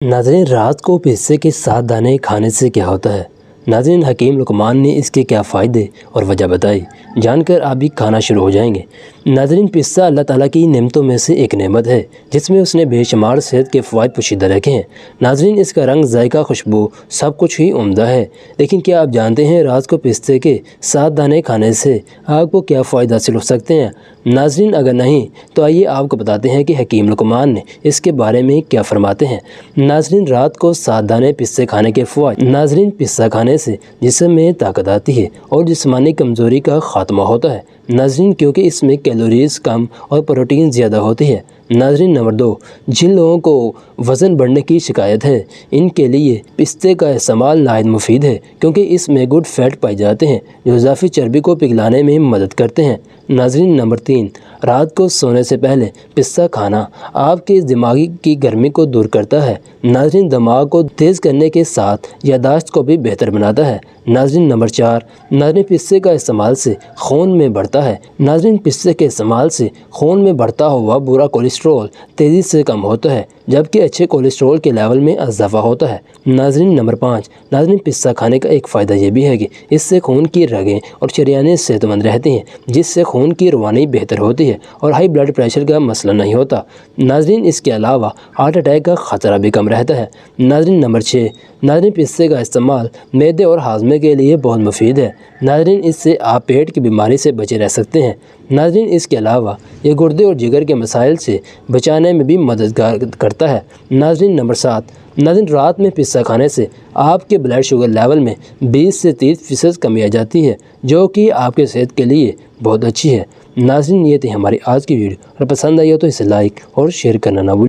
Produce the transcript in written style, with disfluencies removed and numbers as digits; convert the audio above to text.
ناظرین، رات کو پستے کے 7 دانے کھانے سے کیا ہوتا ہے؟ ناظرین، حکیم لقمان نے اس کے کیا فائدے اور وجہ بتائی، جان کر آپ بھی کھانا شروع ہو جائیں گے۔ ناظرین، پستہ اللہ تعالیٰ کی نعمتوں میں سے ایک نعمت ہے جس میں اس نے بے شمار صحت کے فوائد پوشیدہ رکھے ہیں۔ ناظرین، اس کا رنگ، ذائقہ، خوشبو سب کچھ ہی عمدہ ہے، لیکن کیا آپ جانتے ہیں رات کو پستے کے 7 دانے کھانے سے آپ کو کیا فائدہ حاصل ہو سکتے ہیں؟ ناظرین، اگر نہیں تو آئیے آپ کو بتاتے ہیں کہ حکیم لقمان نے اس کے بارے میں کیا فرماتے ہیں۔ ناظرین، رات کو 7 دانے پستے کھانے کے فوائد۔ ناظرین، پستہ کھانے سے جسم میں طاقت آتی ہے اور جسمانی کمزوری کا خاتمہ ہوتا ہے۔ ناظرین، کیونکہ اس میں کیلوریز کم اور پروٹین زیادہ ہوتی ہے۔ ناظرین، نمبر 2، جن لوگوں کو وزن بڑھنے کی شکایت ہے ان کے لیے پستے کا استعمال نہایت مفید ہے، کیونکہ اس میں گڈ فیٹ پائے جاتے ہیں جو اضافی چربی کو پگھلانے میں مدد کرتے ہیں۔ ناظرین، نمبر 3، رات کو سونے سے پہلے پستہ کھانا آپ کے دماغی کی گرمی کو دور کرتا ہے۔ ناظرین، دماغ کو تیز کرنے کے ساتھ یادداشت کو بھی بہتر بناتا ہے۔ ناظرین، نمبر 4، ناظرین، پستے کا استعمال سے خون میں بڑھتا ہے۔ ناظرین، پستے کے استعمال سے خون میں بڑھتا ہوا برا کولیسٹرول تیزی سے کم ہوتا ہے، جبکہ اچھے کولیسٹرول کے لیول میں اضافہ ہوتا ہے۔ ناظرین، نمبر 5، ناظرین، پستہ کھانے کا ایک فائدہ یہ بھی ہے کہ اس سے خون کی رگیں اور شریانیں صحت مند رہتی ہیں، جس سے خون کی روانی بہتر ہوتی ہے اور ہائی بلڈ پریشر کا مسئلہ نہیں ہوتا۔ ناظرین، اس کے علاوہ ہارٹ اٹیک کا خطرہ بھی کم رہتا ہے۔ ناظرین، نمبر 6، ناظرین، پستے کا استعمال معدے اور ہاضمے کے لیے بہت مفید ہے۔ ناظرین، اس سے آپ پیٹ کی بیماری سے بچے رہ سکتے ہیں۔ ناظرین، اس کے علاوہ یہ گردے اور جگر کے مسائل سے بچانے میں بھی مددگار کرتا ہے۔ ناظرین، نمبر 7، ناظرین، رات میں پستہ کھانے سے آپ کے بلڈ شوگر لیول میں 20 سے 30% کمی آ جاتی ہے، جو کہ آپ کے صحت کے لیے بہت اچھی ہے۔ ناظرین، یہ تھی ہماری آج کی ویڈیو، اگر پسند آئی ہو تو اسے لائک اور شیئر کرنا نہ بھولیں۔